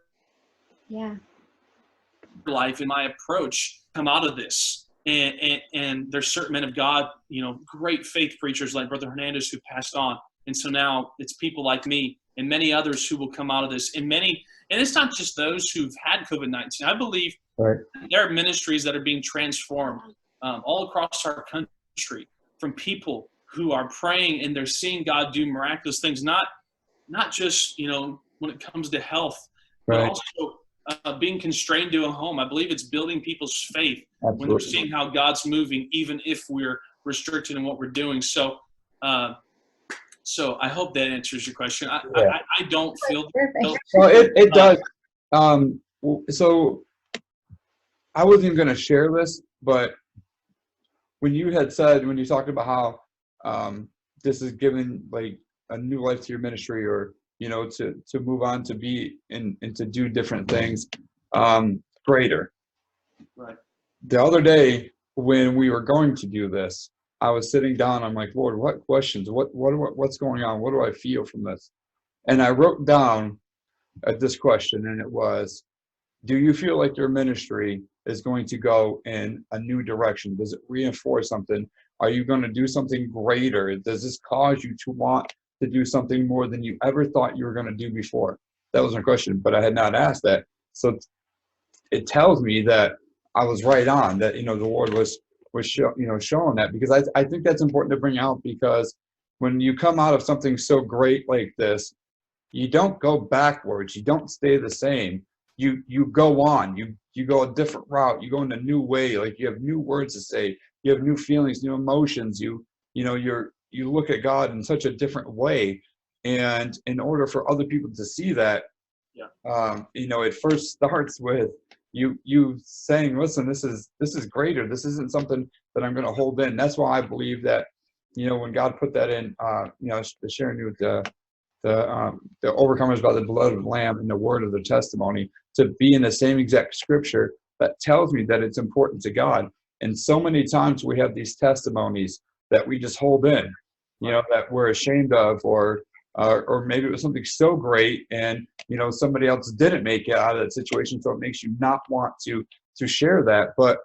C: life and my approach come out of this. And there's certain men of God, you know, great faith preachers like Brother Hernandez who passed on. And so now it's people like me and many others who will come out of this. And it's not just those who've had COVID-19. I believe there are ministries that are being transformed all across our country from people who are praying and they're seeing God do miraculous things, not just, you know, when it comes to health, but also being constrained to a home. I believe it's building people's faith when they're seeing how God's moving, even if we're restricted in what we're doing. So I hope that answers your question. I don't feel.
A: Well, it does. So I wasn't even going to share this, but when you talked about how this is giving like a new life to your ministry, or you know, to move on to be and to do different things greater.
C: Right.
A: The other day when we were going to do this, I was sitting down. I'm like, Lord, what questions? What's going on? What do I feel from this? And I wrote down this question, and it was, do you feel like your ministry is going to go in a new direction? Does it reinforce something? Are you going to do something greater? Does this cause you to want to do something more than you ever thought you were going to do before? That was my question, but I had not asked that. So it tells me that I was right on, that, you know, the Lord was showing that, because I think that's important to bring out, because when you come out of something so great like this, you don't go backwards. You don't stay the same. You go on. You go a different route. You go in a new way. Like, you have new words to say. You have new feelings, new emotions. You look at God in such a different way. And in order for other people to see that, you know, it first starts with you saying, listen, this is greater. This isn't something that I'm going to hold in. That's why I believe that, you know, when God put that in, you know, sharing with the overcomers by the blood of the Lamb and the word of the testimony, to be in the same exact scripture, that tells me that it's important to God. And so many times we have these testimonies that we just hold in, you know, that we're ashamed of, or maybe it was something so great and, you know, somebody else didn't make it out of that situation, so it makes you not want to share that. But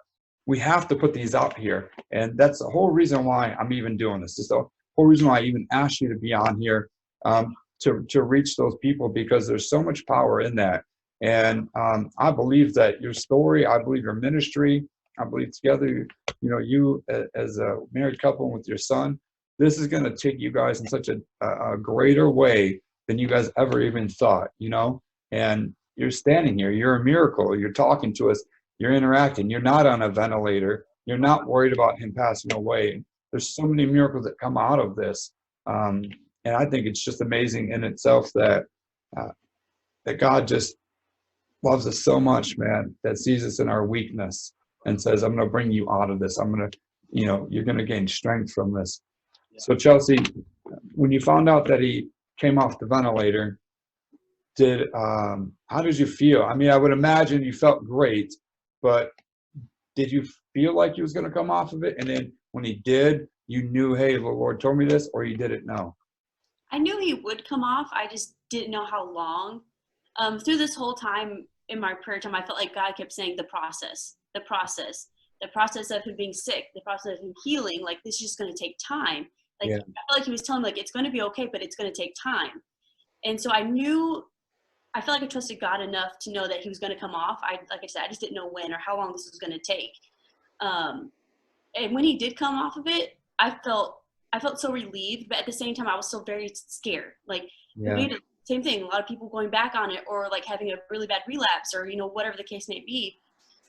A: we have to put these out here, and that's the whole reason why I'm even doing this. It's the whole reason why I even asked you to be on here, to reach those people, because there's so much power in that. And I believe that your story, I believe your ministry, I believe together, you know, you as a married couple with your son, this is going to take you guys in such a greater way than you guys ever even thought, you know. And you're standing here, you're a miracle, you're talking to us, you're interacting, you're not on a ventilator, you're not worried about him passing away. There's so many miracles that come out of this. And I think it's just amazing in itself that God just loves us so much, man, that sees us in our weakness and says, I'm going to bring you out of this. I'm going to, you know, you're going to gain strength from this. So Chelsea, when you found out that he came off the ventilator, how did you feel? I mean, I would imagine you felt great, but did you feel like he was going to come off of it? And then when he did, you knew, hey, the Lord told me this, or you didn't know?
B: I knew he would come off. I just didn't know how long. Through this whole time in my prayer time, I felt like God kept saying the process of him being sick, the process of him healing. Like, this is just going to take time. Like, I felt like he was telling me, like, it's going to be okay, but it's going to take time. And so I knew I felt like I trusted God enough to know that he was going to come off. Like I said, I just didn't know when or how long this was going to take. And when he did come off of it, I felt so relieved, but at the same time, I was still very scared. Like, same thing, a lot of people going back on it, or like having a really bad relapse, or, whatever the case may be.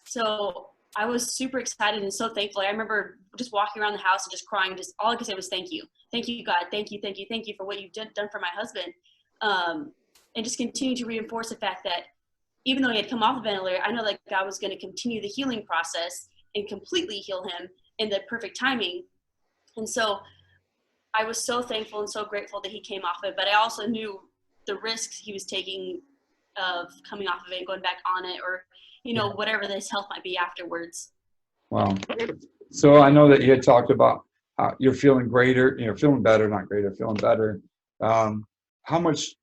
B: So I was super excited and so thankful. I remember just walking around the house and just crying. Just all I could say was, thank you, God. Thank you for what you've done for my husband. And just continue to reinforce the fact that even though he had come off the ventilator, I know that God was going to continue the healing process and completely heal him in the perfect timing. And so I was so thankful and so grateful that he came off of it, but I also knew the risks he was taking of coming off of it and going back on it, or, whatever his health might be afterwards.
A: Wow. So I know that you had talked about you're feeling greater, feeling better, not greater, feeling better. How much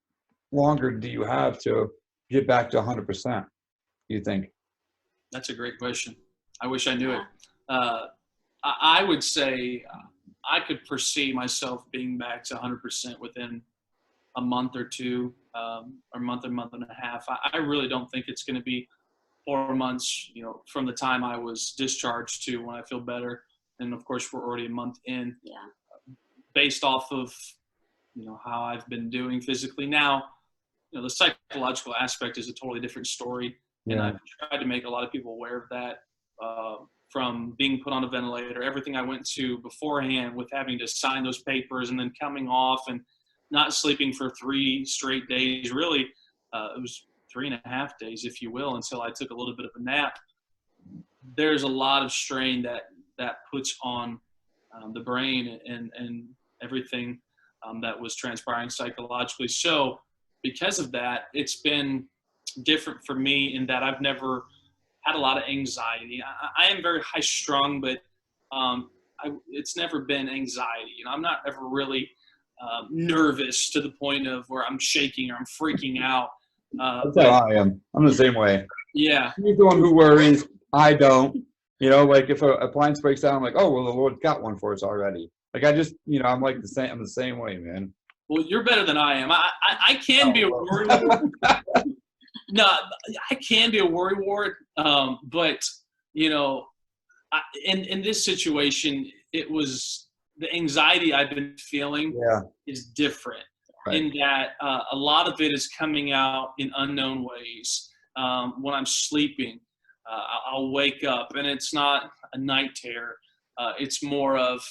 A: longer do you have to get back to 100%, you think?
C: That's a great question. I wish I knew it. I would say I could foresee myself being back to 100% within a month or two, or a month and a half. I really don't think it's going to be 4 months, from the time I was discharged to when I feel better. And of course, we're already a month in.
B: Yeah.
C: Based off of, how I've been doing physically now, the psychological aspect is a totally different story.
A: Yeah.
C: And I've tried to make a lot of people aware of that, from being put on a ventilator, everything I went to beforehand with having to sign those papers and then coming off and not sleeping for 3 straight days. Really, it was 3.5 days, if you will, until I took a little bit of a nap. There's a lot of strain that puts on the brain and everything that was transpiring psychologically. So because of that, it's been different for me in that I've never had a lot of anxiety. I am very high strung, but it's never been anxiety. I'm not ever really nervous to the point of where I'm shaking or I'm freaking out.
A: That's how I am. I'm the same way.
C: Yeah.
A: He's the one who worries. I don't. Like if a appliance breaks down, I'm like, oh, well, the Lord got one for us already. Like I just, I'm like I'm the same way, man.
C: Well, you're better than I am. I can be a worrywart. No, I can be a worrywart. But, in this situation, it was the anxiety I've been feeling is different. Right. In that a lot of it is coming out in unknown ways. When I'm sleeping, I'll wake up and it's not a night terror. It's more of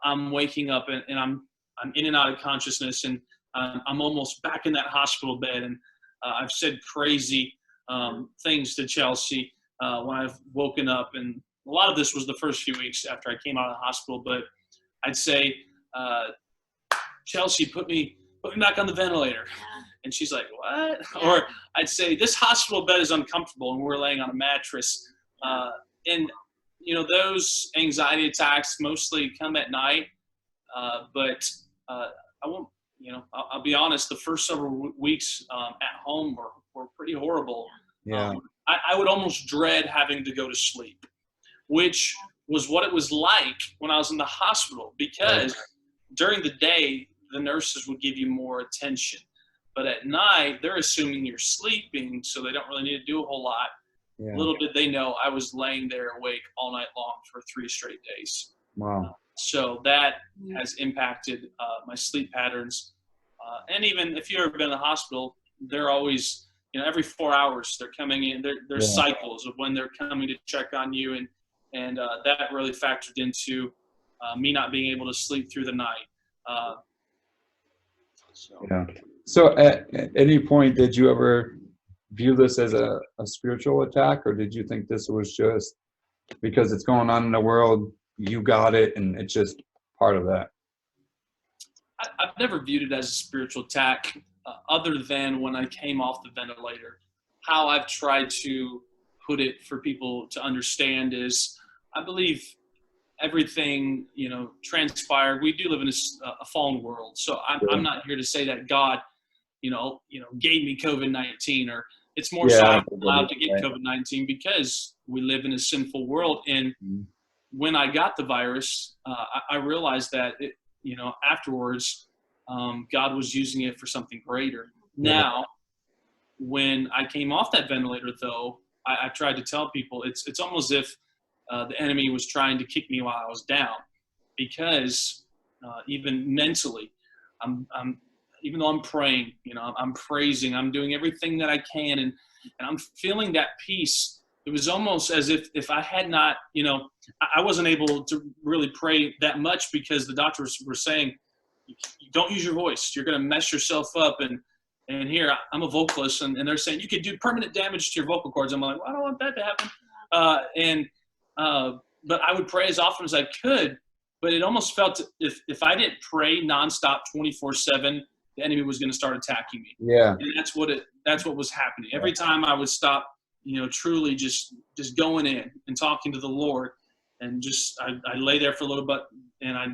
C: I'm waking up and I'm in and out of consciousness, and I'm almost back in that hospital bed. And I've said crazy things to Chelsea when I've woken up. And a lot of this was the first few weeks after I came out of the hospital. But I'd say, Chelsea, put me back on the ventilator. And she's like, what? Yeah. Or I'd say, this hospital bed is uncomfortable, and we're laying on a mattress. And, those anxiety attacks mostly come at night. But I won't, I'll be honest, the first several weeks at home were pretty horrible.
A: Yeah.
C: I would almost dread having to go to sleep, which was what it was like when I was in the hospital, because during the day, the nurses would give you more attention. But at night, they're assuming you're sleeping, so they don't really need to do a whole lot. Yeah. Little did they know I was laying there awake all night long for 3 straight days.
A: Wow.
C: So that has impacted my sleep patterns. And even if you've ever been in the hospital, they're always, every 4 hours they're coming in. There's cycles of when they're coming to check on you. And that really factored into me not being able to sleep through the night.
A: So at any point, did you ever view this as a spiritual attack, or did you think this was just because it's going on in the world, you got it, and it's just part of that?
C: I've never viewed it as a spiritual attack, other than when I came off the ventilator. How I've tried to put it for people to understand is, I believe everything, transpired. We do live in a fallen world. So I'm not here to say that God, gave me COVID-19, or it's more so I'm allowed to get COVID-19 because we live in a sinful world. And when I got the virus, I realized that afterwards, God was using it for something greater. Now, when I came off that ventilator, though, I tried to tell people it's almost as if the enemy was trying to kick me while I was down, because even mentally, I'm even though I'm praying, I'm praising, I'm doing everything that I can, and I'm feeling that peace. It was almost as if I had not, I wasn't able to really pray that much, because the doctors were saying, you don't use your voice. You're going to mess yourself up. And here, I'm a vocalist, and they're saying you could do permanent damage to your vocal cords. I'm like, well, I don't want that to happen. But I would pray as often as I could. But it almost felt if I didn't pray nonstop 24/7, the enemy was going to start attacking me.
A: Yeah.
C: And that's what was happening. Every time I would stop, truly just going in and talking to the Lord, and just I lay there for a little bit, and I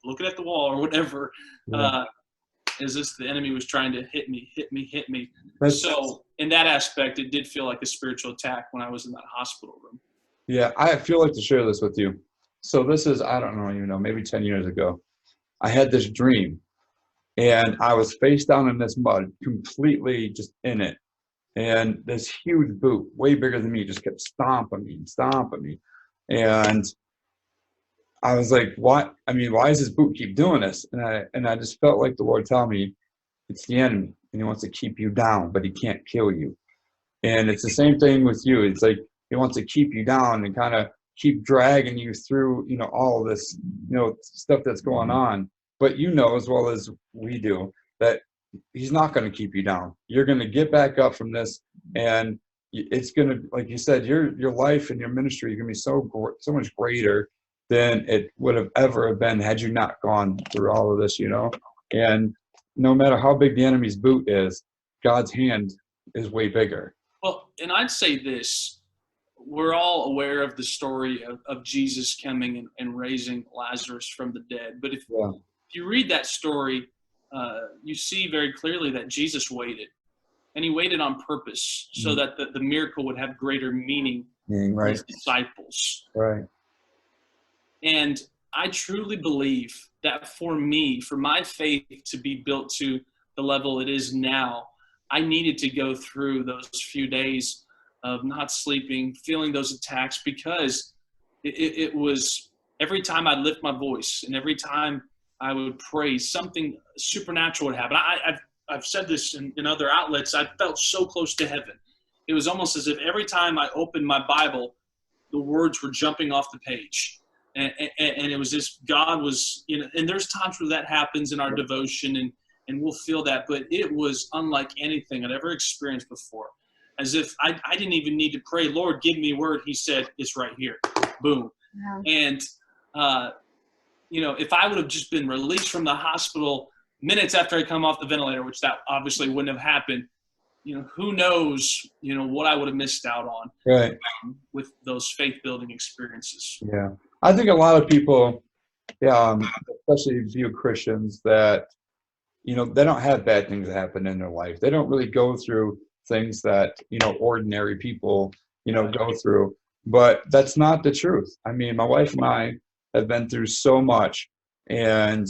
C: looking at the wall or whatever.
A: Yeah.
C: As this the enemy was trying to hit me.
A: That's-
C: In that aspect, it did feel like a spiritual attack when I was in that hospital room.
A: Yeah, I feel like to share this with you. So this is, I don't know, maybe 10 years ago. I had this dream, and I was face down in this mud, completely just in it. And this huge boot, way bigger than me, just kept stomping me. And I was like, what? I mean, why does this boot keep doing this? And I just felt like the Lord tell me, it's the enemy, and he wants to keep you down, but he can't kill you. And it's the same thing with you. It's like he wants to keep you down and kind of keep dragging you through, all of this, stuff that's going on. But as well as we do, that he's not going to keep you down. You're going to get back up from this, and it's going to, like you said, your life and your ministry is going to be so much greater than it would have ever been had you not gone through all of this, And no matter how big the enemy's boot is, God's hand is way bigger.
C: Well, and I'd say this. We're all aware of the story of Jesus coming and raising Lazarus from the dead. But if you read that story, you see very clearly that Jesus waited. And he waited on purpose so that the miracle would have greater meaning for his disciples.
A: Right.
C: And I truly believe that for my faith to be built to the level it is now, I needed to go through those few days of not sleeping, feeling those attacks, because it was every time I'd lift my voice and every time I would pray, something supernatural would happen. I've said this in other outlets. I felt so close to heaven. It was almost as if every time I opened my Bible, the words were jumping off the page. And it was just God was, and there's times where that happens in our devotion, and we'll feel that. But it was unlike anything I'd ever experienced before. As if I didn't even need to pray, Lord, give me a word. He said, it's right here. Boom. Yeah. And, if I would have just been released from the hospital minutes after I come off the ventilator, which that obviously wouldn't have happened, who knows, what I would have missed out on with those faith-building experiences.
A: Yeah. I think a lot of people, especially few Christians, that, they don't have bad things happen in their life. They don't really go through things that, ordinary people, go through. But that's not the truth. I mean, my wife and I have been through so much, and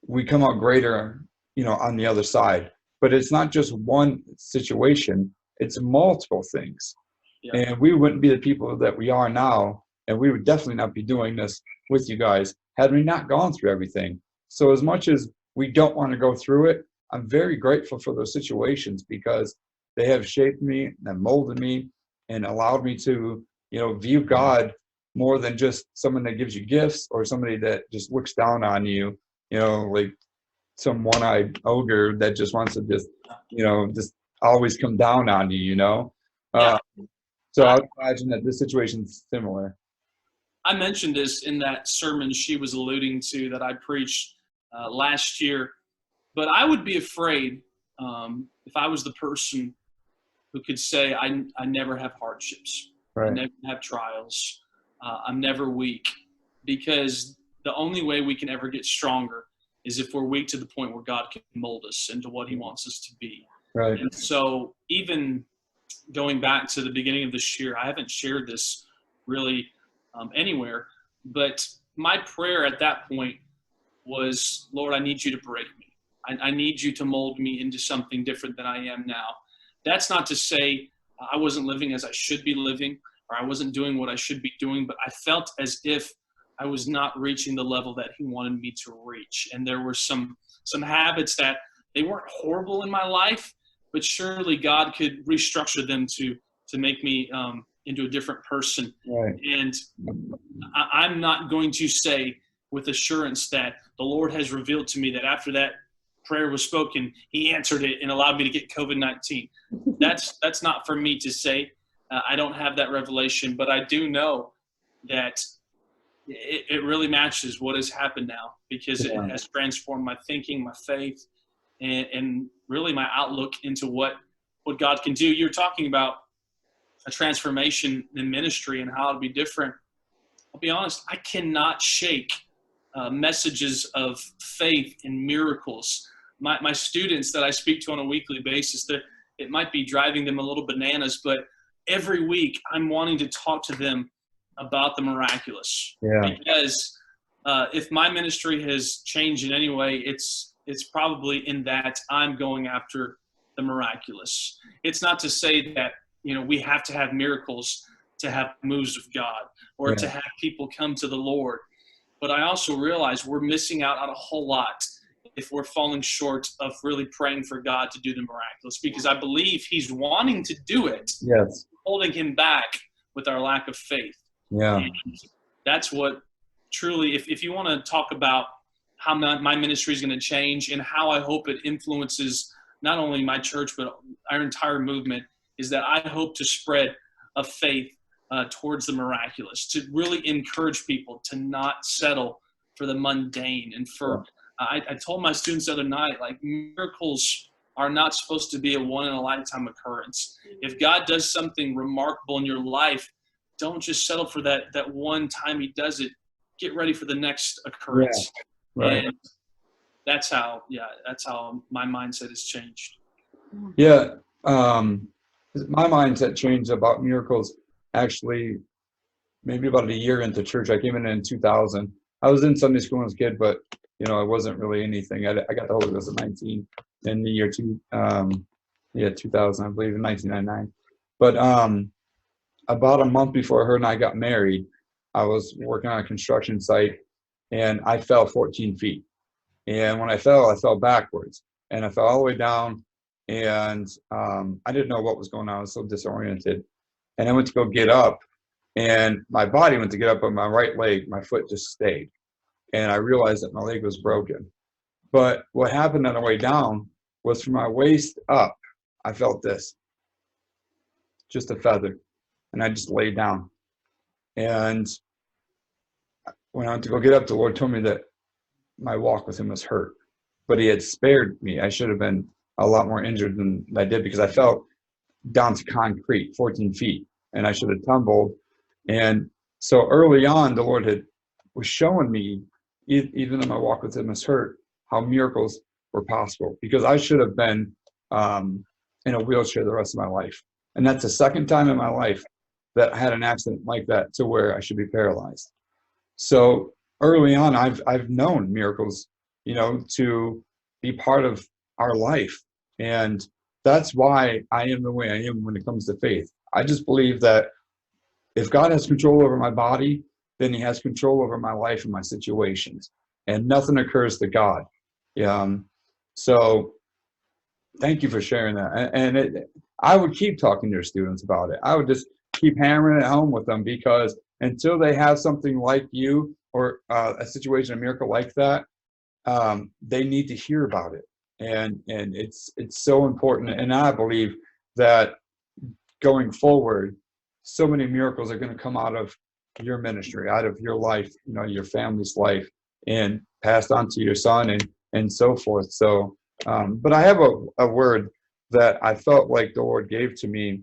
A: we come out greater, on the other side. But it's not just one situation. It's multiple things. Yeah. And we wouldn't be the people that we are now, and we would definitely not be doing this with you guys had we not gone through everything. So as much as we don't want to go through it, I'm very grateful for those situations, because they have shaped me and molded me and allowed me to, view God more than just someone that gives you gifts or somebody that just looks down on you, like some one-eyed ogre that just wants to just always come down on you, So I would imagine that this situation's similar.
C: I mentioned this in that sermon she was alluding to that I preached last year, but I would be afraid if I was the person who could say, I never have hardships, I never have trials, I'm never weak, because the only way we can ever get stronger is if we're weak to the point where God can mold us into what he wants us to be. Right. And so even going back to the beginning of this year, I haven't shared this really anywhere, but my prayer at that point was, Lord, I need you to break me. I need you to mold me into something different than I am now. That's not to say I wasn't living as I should be living, or I wasn't doing what I should be doing, but I felt as if I was not reaching the level that he wanted me to reach. And there were some habits that they weren't horrible in my life, but surely God could restructure them to make me into a different person.
A: Right.
C: And I'm not going to say with assurance that the Lord has revealed to me that after that prayer was spoken, he answered it and allowed me to get COVID-19. That's not for me to say. I don't have that revelation, but I do know that it really matches what has happened now, because it has transformed my thinking, my faith, and really my outlook into what God can do. You're talking about a transformation in ministry and how it'll be different. I'll be honest, I cannot shake messages of faith and miracles. My students that I speak to on a weekly basis, it might be driving them a little bananas, but every week I'm wanting to talk to them about the miraculous.
A: Yeah.
C: Because if my ministry has changed in any way, it's probably in that I'm going after the miraculous. It's not to say that, we have to have miracles to have moves of God, or to have people come to the Lord. But I also realize we're missing out on a whole lot if we're falling short of really praying for God to do the miraculous, because I believe he's wanting to do it.
A: Yes.
C: Holding him back with our lack of faith.
A: Yeah.
C: And that's what truly, if you want to talk about how my ministry is going to change and how I hope it influences not only my church, but our entire movement, is that I hope to spread a faith towards the miraculous, to really encourage people to not settle for the mundane. And for, I told my students the other night, like, miracles are not supposed to be a one-in-a-lifetime occurrence. If God does something remarkable in your life, don't just settle for that one time he does it. Get ready for the next occurrence.
A: Yeah. Right.
C: And that's how my mindset has changed.
A: Yeah. My mindset changed about miracles actually maybe about a year into church. I came in 2000. I was in Sunday school as a kid, but it wasn't really anything. I got the Holy Ghost at 19 in the year 2000, I believe, in 1999. But about a month before her and I got married, I was working on a construction site and I fell 14 feet. And when I fell backwards, and I fell all the way down, and I didn't know what was going on. I was so disoriented. And I went to go get up, and my body went to get up, but my right leg, my foot just stayed. And I realized that my leg was broken. But what happened on the way down was from my waist up, I felt this, just a feather. And I just laid down. And when I went to go get up, the Lord told me that my walk with him was hurt, but he had spared me. I should have been a lot more injured than I did, because I fell down to concrete 14 feet and I should have tumbled. And so early on, the Lord was showing me, even though my walk with him was hurt, how miracles were possible, because I should have been in a wheelchair the rest of my life. And that's the second time in my life that I had an accident like that to where I should be paralyzed. So early on, I've known miracles, to be part of our life. And that's why I am the way I am when it comes to faith. I just believe that if God has control over my body, then he has control over my life and my situations. And nothing occurs to God. So thank you for sharing that. And I would keep talking to your students about it. I would just keep hammering it home with them, because until they have something like you, or a situation, a miracle like that, they need to hear about it. And it's so important. And I believe that going forward, so many miracles are going to come out of your ministry, out of your life, your family's life, and passed on to your son and so forth. So, but I have a word that I felt like the Lord gave to me,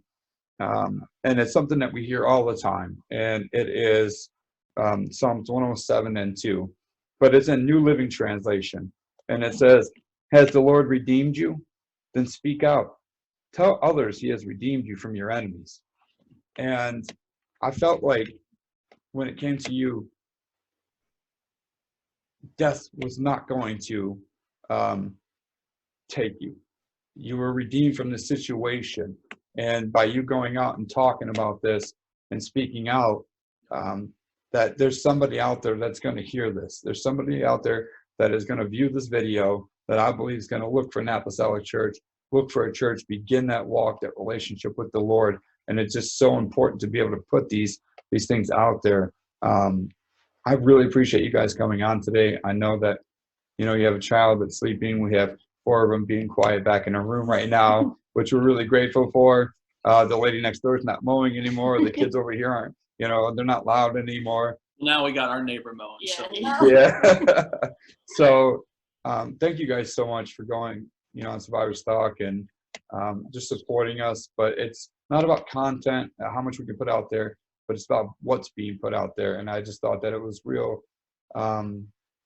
A: and it's something that we hear all the time, and it is Psalms 107:2, but it's in New Living Translation, and it says, "Has the Lord redeemed you? Then speak out. Tell others he has redeemed you from your enemies." And I felt like when it came to you, death was not going to take you. you were redeemed from the situation. And by you going out and talking about this and speaking out, that there's somebody out there that's going to hear this. There's somebody out there that is going to view this video that I believe is going to look for an apostolic church, look for a church, begin that walk, that relationship with the Lord. And it's just so important to be able to put these things out there. I really appreciate you guys coming on today. I know that, you have a child that's sleeping. We have 4 of them being quiet back in a room right now, which we're really grateful for. The lady next door is not mowing anymore. The kids over here aren't, they're not loud anymore.
C: Now we got our neighbor mowing.
B: Yeah.
C: So.
A: Yeah. So thank you guys so much for going, on Survivor's Talk and just supporting us. But it's not about content, how much we can put out there, but it's about what's being put out there. And I just thought that it was real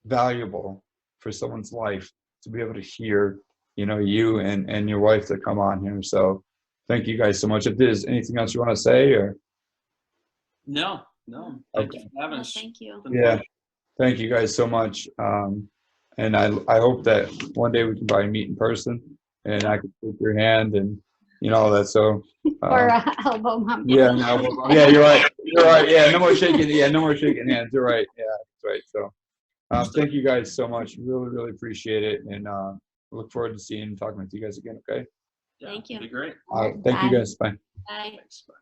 A: valuable for someone's life to be able to hear, you and your wife to come on here. So thank you guys so much. If there's anything else you want to say, or
C: no. Thank you for having us.
B: Thank you.
A: Yeah, thank you guys so much. And I hope that one day we can probably meet in person and I can shake your hand and all that. So
D: Or elbow bump.
A: yeah, no, yeah, you're right. You're right. Yeah, no more shaking. Yeah, no more shaking hands. You're right. Yeah, that's right. So thank you guys so much. Really, really appreciate it, and look forward to seeing and talking with you guys again. Okay.
C: Yeah,
B: Thank you.
C: It'd be great.
A: Thank you guys. Bye.
B: Bye.
C: Thanks. Bye.